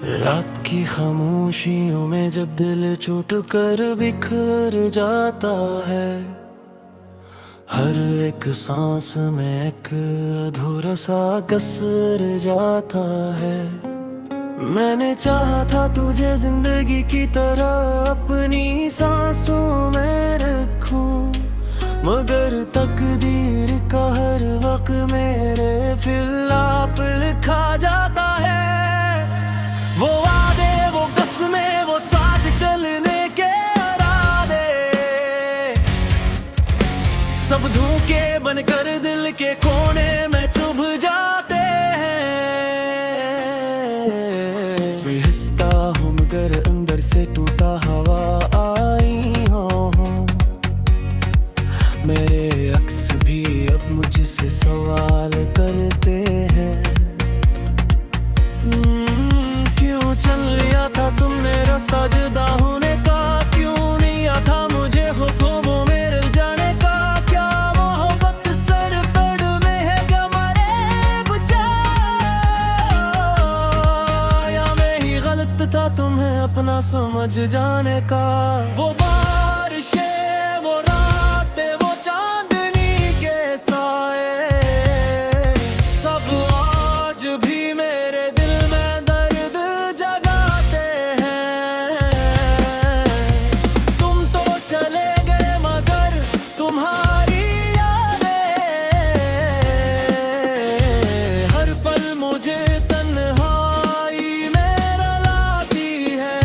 रात की खामोशियों में जब दिल छूट कर बिखर जाता है, हर एक सांस में एक अधूरा सा कसर जाता है। मैंने चाहा था तुझे जिंदगी की तरह अपनी सांसों में रखूं, मगर तकदीर का हर वक्त मेरे खिलाफ लिखा जाता है। वो वादे, वो कसमें, वो साथ चलने के इरादे, सब धोखे बनकर दिल के कोने में चुभ जाते हैं। बेहिस्सा हूँ मगर अंदर से टूटा हवा आई हूँ। मेरे अक्स भी अब मुझसे सवाल करते हैं, क्यों चल लिया था तुमने रास्ता जुदा होने का, क्यों नहीं आता मुझे ख्वाबों में रह जाने का। क्या मोहब्बत सर पड़ में है क्या मरे बुझा, या मैं ही गलत था तुम्हें अपना समझ जाने का। वो बारिशें, वो रातें, वो चांदनी के साए, सब आज भी मेरे दिल में दर्द जगाते हैं। तुम तो चले गए मगर तुम्हारी यादें हर पल मुझे तन्हाई में रुलाती है।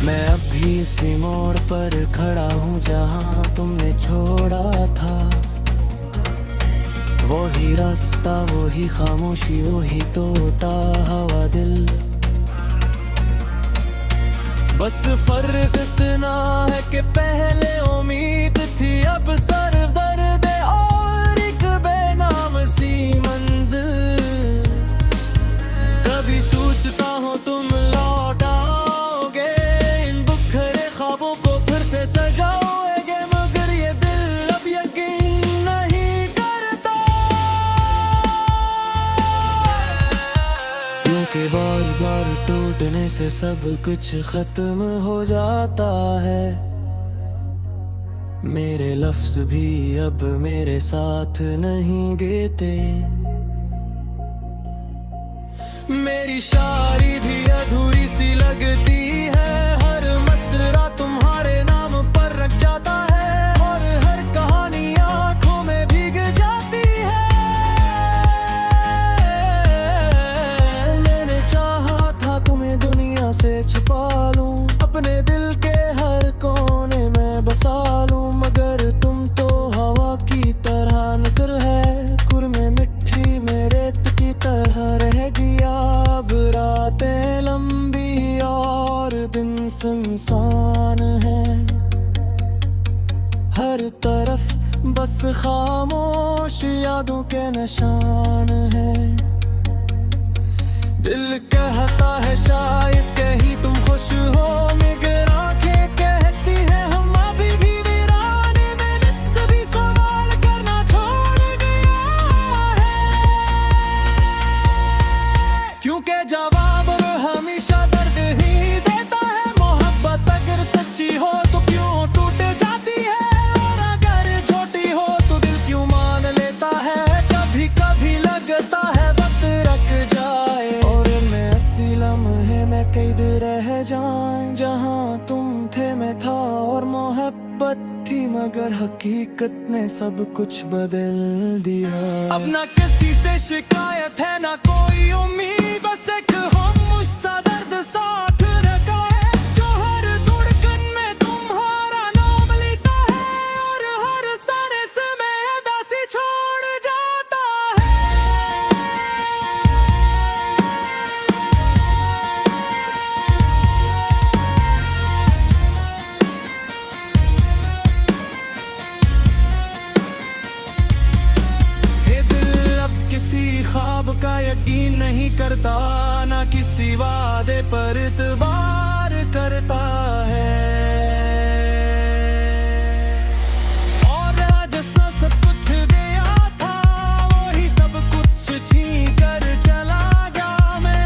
मैं अभी इसी मोड़ पर खड़ा हूँ जहाँ तुमने छोड़ा था। वही रास्ता, वही खामोशी, वही टूटा हवा दिल। बस फर्क इतना है कि पहले उम्मीद थी, अब सर दर्द और एक बेनाम सी मंजिल। कभी सोचता हूँ तुम लौट आओगे, इन बिखरे ख्वाबों को फिर से सजाओगे, मगर ये दिल अब यकीन नहीं करता। क्योंकि बार बार टूटने से सब कुछ खत्म हो जाता है। मेरे लफ्ज भी अब मेरे साथ नहीं गेते, मेरी शायरी भी अधूरी सी लगती है। हर मसरा तुम्हारे नाम पर रख जाता है, और हर कहानी आंखों में भीग जाती है। मैंने चाहा था तुम्हें दुनिया से छुपा लूं, अपने दिल के हर कोने में बसा लूं, मगर तुम तो हवा की तरह निकल है, खुर में मिट्टी में रेत की तरह रह गया। अब रातें लंबी और दिन सुनसान है, हर तरफ बस खामोश यादों के निशान है। दिल कहता है शायद कहीं तुम खुश हो, मगर आंखें कहती है हम अभी भी वीराने में। सभी सवाल करना छोड़ गया है, क्योंकि जवाब हमेशा दर्द ही देता है। मोहब्बत अगर सच्ची हो तो क्यों टूट जाती है, और अगर छोटी हो तो दिल क्यों मान लेता है। कभी कभी लगता है वक्त रख जाए, और मैं अस्सी लम्हे में कैद रह जाए। जहाँ तुम थे मैं था, और मोहब्बत थी, मगर हकीकत ने सब कुछ बदल दिया। अब ना किसी से शिकायत है ना कोई उम्मीद, बस एक खामोश-सा दर्द साथ रखा है, जो हर धड़कन में तुम्हारा नाम लेता है, और हर सांस में उदासी छोड़ जाता है। हे दिल अब किसी ख्वाब का यकीन नहीं करता, ना किसी वादे पर इतबार करता है। और जिसने सब कुछ दिया था, वही सब कुछ छीन कर चला गया। मैं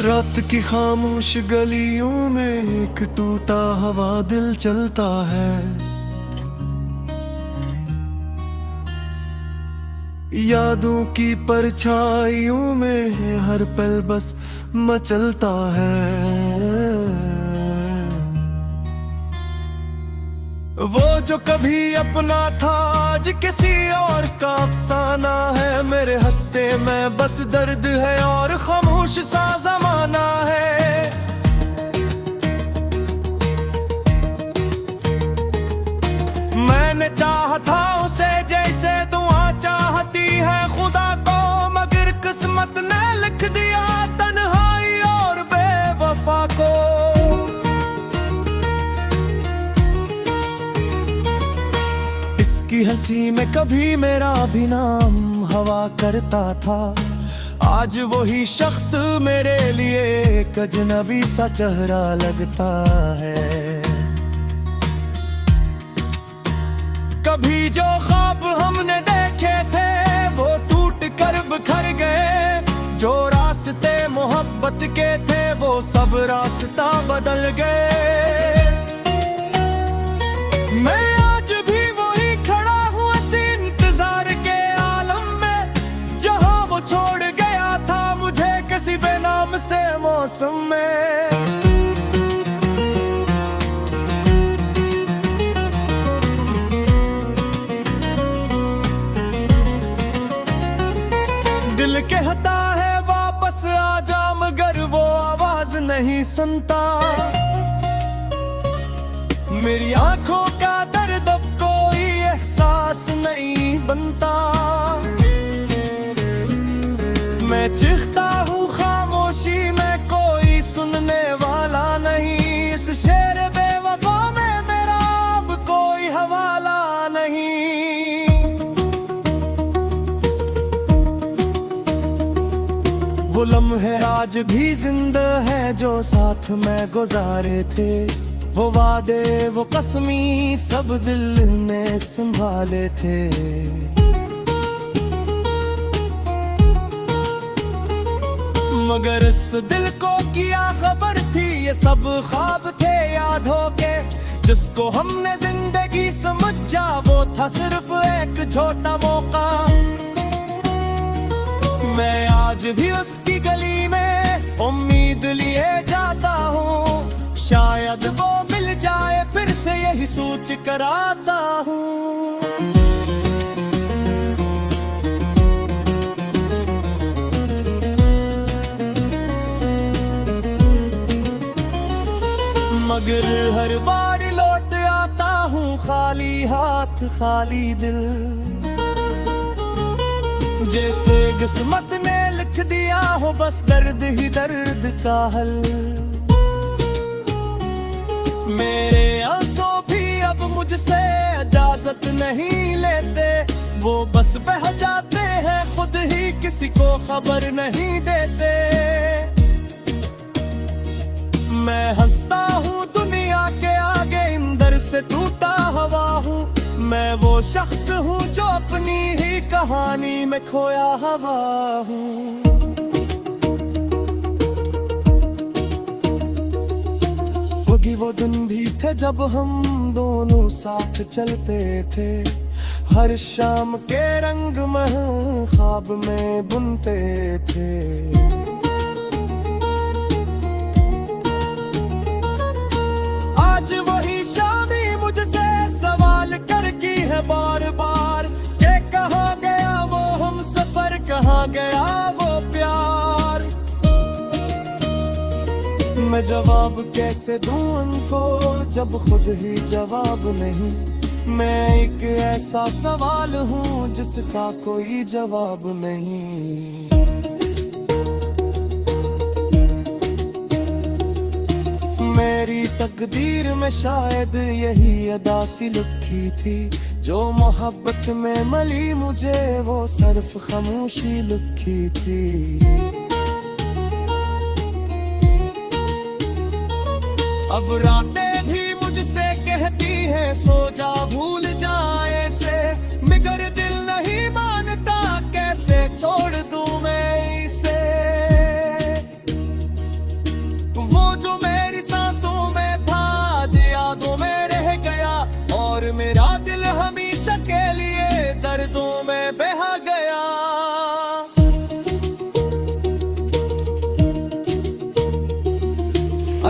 रात की खामोश गलियों में एक टूटा हवा दिल चलता है। यादों की परछाइयों में हर पल बस मचलता है। वो जो कभी अपना था आज किसी और का अफसाना है। मेरे हस्से में बस दर्द है और खामोश सा जमाना है। मैंने चाहा था उसे जैसे दुआ चाहती है खुदा को, मगर किस्मत ने लिख दिया तन्हाई और बेवफा को। की हंसी में कभी मेरा भी नाम हवा करता था। आज वही शख्स मेरे लिए एक अजनबी सा चेहरा लगता है। कभी जो ख्वाब हमने देखे थे वो टूट कर बिखर गए। जो रास्ते मोहब्बत के थे वो सब रास्ता बदल गए। मैं आज भी छोड़ गया था मुझे किसी बेनाम से मौसम में। दिल कहता है वापस आ जा, मगर वो आवाज नहीं सुनता। मेरी आंखों का दर्द अब कोई एहसास नहीं बनता। मैं चिढ़ता हूँ खामोशी में, कोई सुनने वाला नहीं। इस शेर बेवफा में मेरा अब कोई हवाला नहीं। वो लम्हे आज भी जिंदा है जो साथ में गुजारे थे। वो वादे वो कसमी सब दिल में संभाले थे। मगर इस दिल को क्या खबर थी ये सब ख्वाब थे यादों के। जिसको हमने जिंदगी समझा वो था सिर्फ एक छोटा मौका। मैं आज भी उसकी गली में उम्मीद लिए जाता हूँ। शायद वो मिल जाए फिर से यही सोच कर आता हूँ। मगर हर बार लौट आता हूँ खाली हाथ खाली दिल। जैसे किस्मत ने लिख दिया हो बस दर्द ही दर्द का हल। मेरे आंसू भी अब मुझसे इजाजत नहीं लेते। वो बस बह जाते हैं खुद ही किसी को खबर नहीं देते। मैं हंसता हूँ दुनिया के आगे अंदर से टूटा हुआ हूँ। मैं वो शख्स हूँ जो अपनी ही कहानी में खोया हुआ हूँ। वो दिन भी थे जब हम दोनों साथ चलते थे। हर शाम के रंग में ख्वाब में बुनते थे। आज वही शामी मुझसे सवाल करती है बार बार कि कहाँ गया वो हम सफर, कहाँ गया वो प्यार। मैं जवाब कैसे दूं उनको जब खुद ही जवाब नहीं। मैं एक ऐसा सवाल हूँ जिसका कोई जवाब नहीं। मेरी तकदीर में शायद यही अदा सी लिखी थी। जो मोहब्बत में मली मुझे वो सिर्फ खामोशी लिखी थी। अब रातें भी मुझसे कहती हैं सो जा भूल जाए से, मगर दिल नहीं मानता कैसे छोड़ दूं मैं इसे।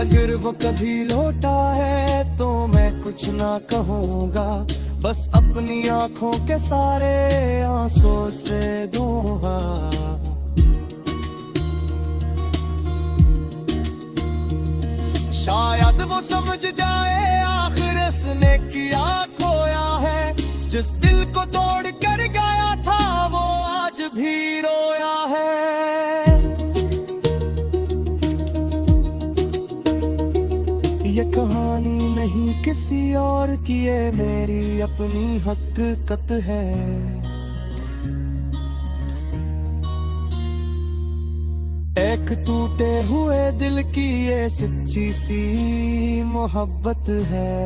अगर वो कभी लौटा है तो मैं कुछ ना कहूँगा, बस अपनी आंखों के सारे आंसू से दूंगा। शायद वो समझ जाए आखिर इसने किया खोया है, जिस दिल को तोड़ कर गया था वो आज भी रोया है। ये कहानी नहीं किसी और की, ये मेरी अपनी हकीकत है। एक टूटे हुए दिल की ये सच्ची सी मोहब्बत है,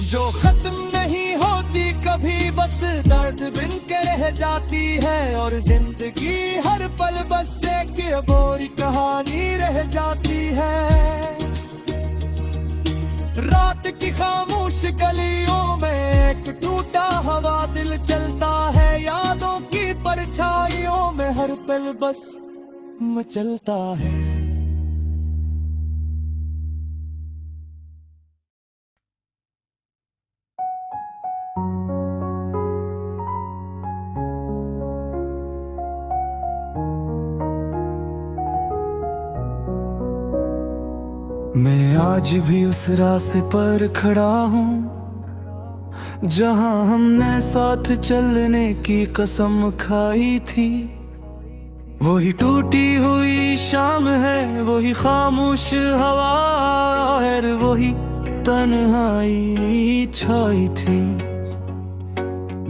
जो खत्म नहीं होती कभी, बस दर्द बिन के रह जाती है। और जिंदगी हर पल बस एक बोरी कहानी रह जाती है। रात की खामोश गलियों में एक टूटा हवा दिल चलता है, यादों की परछाइयों में हर पल बस मचलता है। मैं आज भी उस रास्ते पर खड़ा हूँ जहाँ हमने साथ चलने की कसम खाई थी। वही टूटी हुई शाम है, वही खामोश हवा है, वही तन्हाई छाई थी।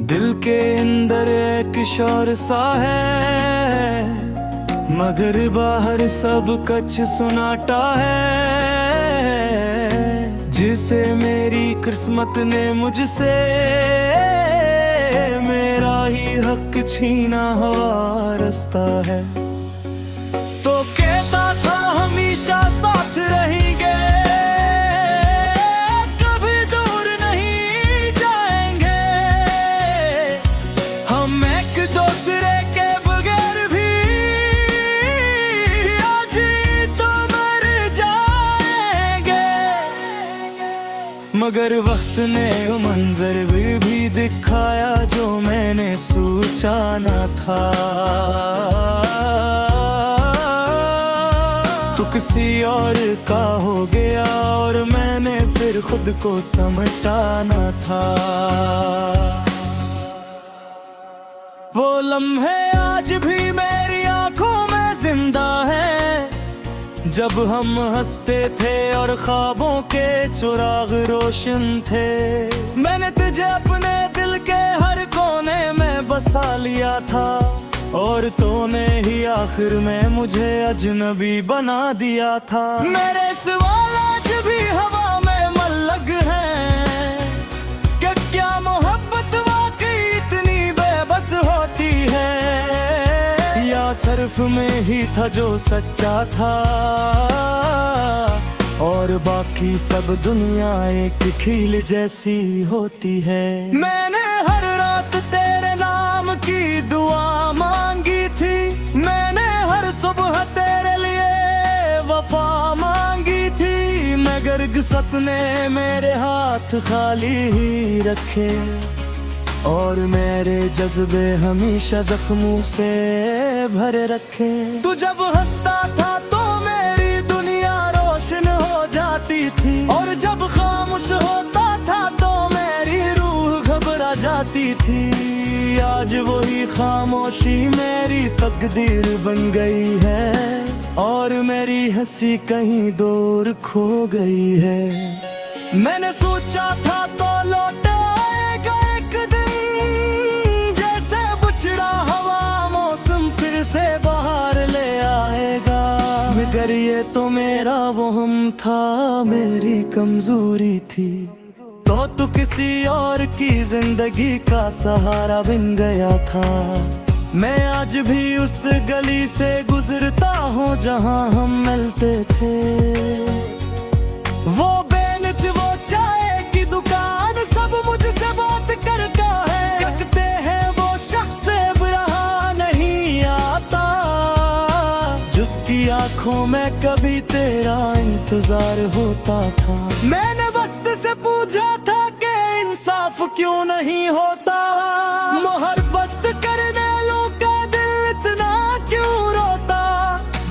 दिल के अंदर एक शोर सा है, मगर बाहर सब कुछ सुनाटा है। जिसे मेरी किस्मत ने मुझसे मेरा ही हक छीना हुआ रास्ता है। तो कहता था हमेशा साथ रहेंगे, कभी दूर नहीं जाएंगे। हम एक दूसरे के बगैर भी आज ही तो मर जाएंगे। मगर वक्त ने वो मंजर भी दिखाया जो मैंने सोचा न था। तू किसी और का हो गया और मैंने फिर खुद को समझा न था। वो लम्हे आज भी मेरी आंखों में जिंदा है, जब हम हंसते थे और ख्वाबों के चिराग रोशन थे। मैंने तुझे अपने दिल के हर कोने में बसा लिया था, और तूने ही आखिर में मुझे अजनबी बना दिया था। मेरे सवाल आज भी हवा में मल्लग हैं कि क्या मोहब्बत वाकई इतनी बेबस होती है, या सिर्फ में ही था जो सच्चा था और बाकी सब दुनिया एक खील जैसी होती है। मैंने हर रात तेरे नाम की दुआ मांगी थी, मैंने हर सुबह तेरे लिए वफा मांगी थी, मगर किस्मत ने मेरे हाथ खाली ही रखे और मेरे जज्बे हमेशा जख्मों से भरे रखे। तू जब हंसता था तो मेरी दुनिया रोशन हो जाती थी, और जब खामोश होता था तो मेरी रूह घबरा जाती थी। आज वही खामोशी मेरी तकदीर बन गई है, और मेरी हंसी कहीं दूर खो गई है। मैंने सोचा था तो लौट आएगा एक दिन, जैसे बुछड़ा हवा मौसम फिर से बाहर ले आएगा, मगर ये तो मेरा वहम था, मेरी कमजोरी थी। तो तू किसी और की जिंदगी का सहारा बन गया था। मैं आज भी उस गली से गुजरता हूँ जहाँ हम मिलते थे। वो बेंच, वो चाय की दुकान, सब मुझसे बात करता है। कहते हैं वो शख्स अब रहा नहीं आता, तेरी आंखों में कभी तेरा इंतजार होता था। मैंने वक्त से पूछा था कि इंसाफ क्यों नहीं होता, मोहब्बत करने वालों का दिल इतना क्यों रोता।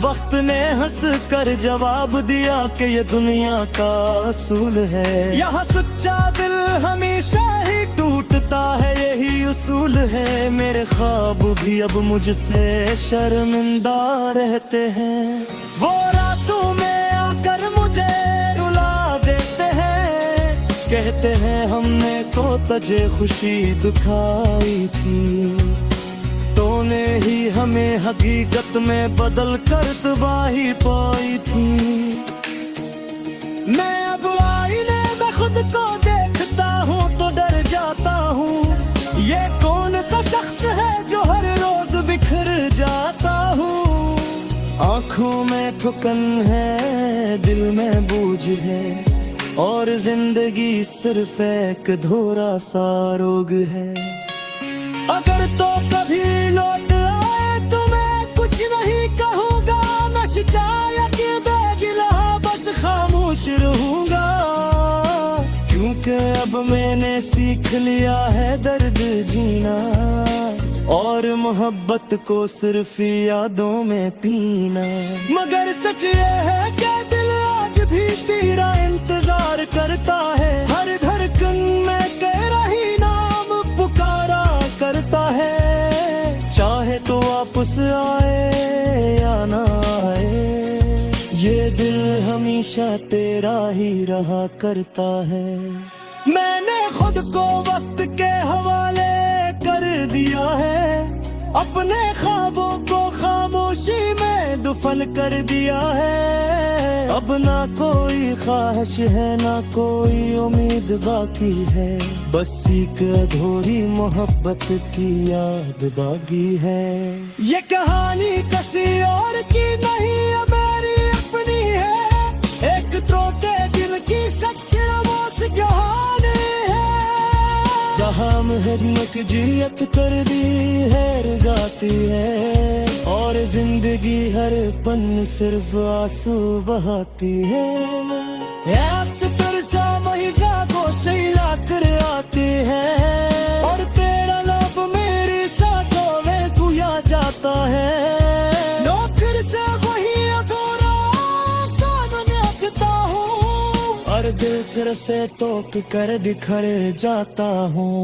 वक्त ने हंस कर जवाब दिया कि ये दुनिया का असूल है, यहाँ सच्चा दिल हमेशा ही टूटता है, यही उसूल है। मेरे ख्वाब भी अब मुझसे शर्मिंदा रहते हैं, वो रातों में आकर मुझे रुला देते हैं, कहते हैं हमने तो तुझे खुशी दिखाई थी, तूने ही हमें हकीकत में बदल कर तबाही पाई थी। मैं अब आईने में खुद को देखता हूँ तो डर जाता हूँ, ये कौन सा शख्स है जो हर रोज बिखर जाता हूँ। आँखों में थकन है, दिल में बोझ है, और जिंदगी सिर्फ एक अधूरा सा रोग है। अगर तो कभी लौट आए तो मैं कुछ नहीं कहूँगा, मैं शिकायत बेगिला बस खामोश रहूँगा, क्योंकि अब मैंने सीख लिया है दर्द जीना, और मोहब्बत को सिर्फ यादों में पीना। मगर सच ये है कि दिल आज भी तेरा इंतजार करता है, हर धड़कन में तेरा ही नाम पुकारा करता है, चाहे तो वापस आए या ना आए, ये दिल हमेशा तेरा ही रहा करता है। मैंने खुद को वक्त के हवाले कर दिया है, अपने ख्वाबों को खामोशी में दफन कर दिया है। अब ना कोई ख्वाहिश है ना कोई उम्मीद बाकी है, बस एक अधूरी मोहब्बत की याद बाकी है। ये कहानी किसी और की नहीं है, मेरी अपनी है, एक टूटे दिल की सच्ची आवाज़ कहानी है, जहाँ मेहनत जियत कर दी है गाती है, और जिंदगी हर पन सिर्फ आंसू बहाती है। वक्त तरसा वही जागो शैला कर आती है, और तेरा लब मेरी सांसों में गुया जाता है, फिर से वही अधूरा सामने आता हूँ, और दिल फिर से तोक कर बिखर जाता हूँ।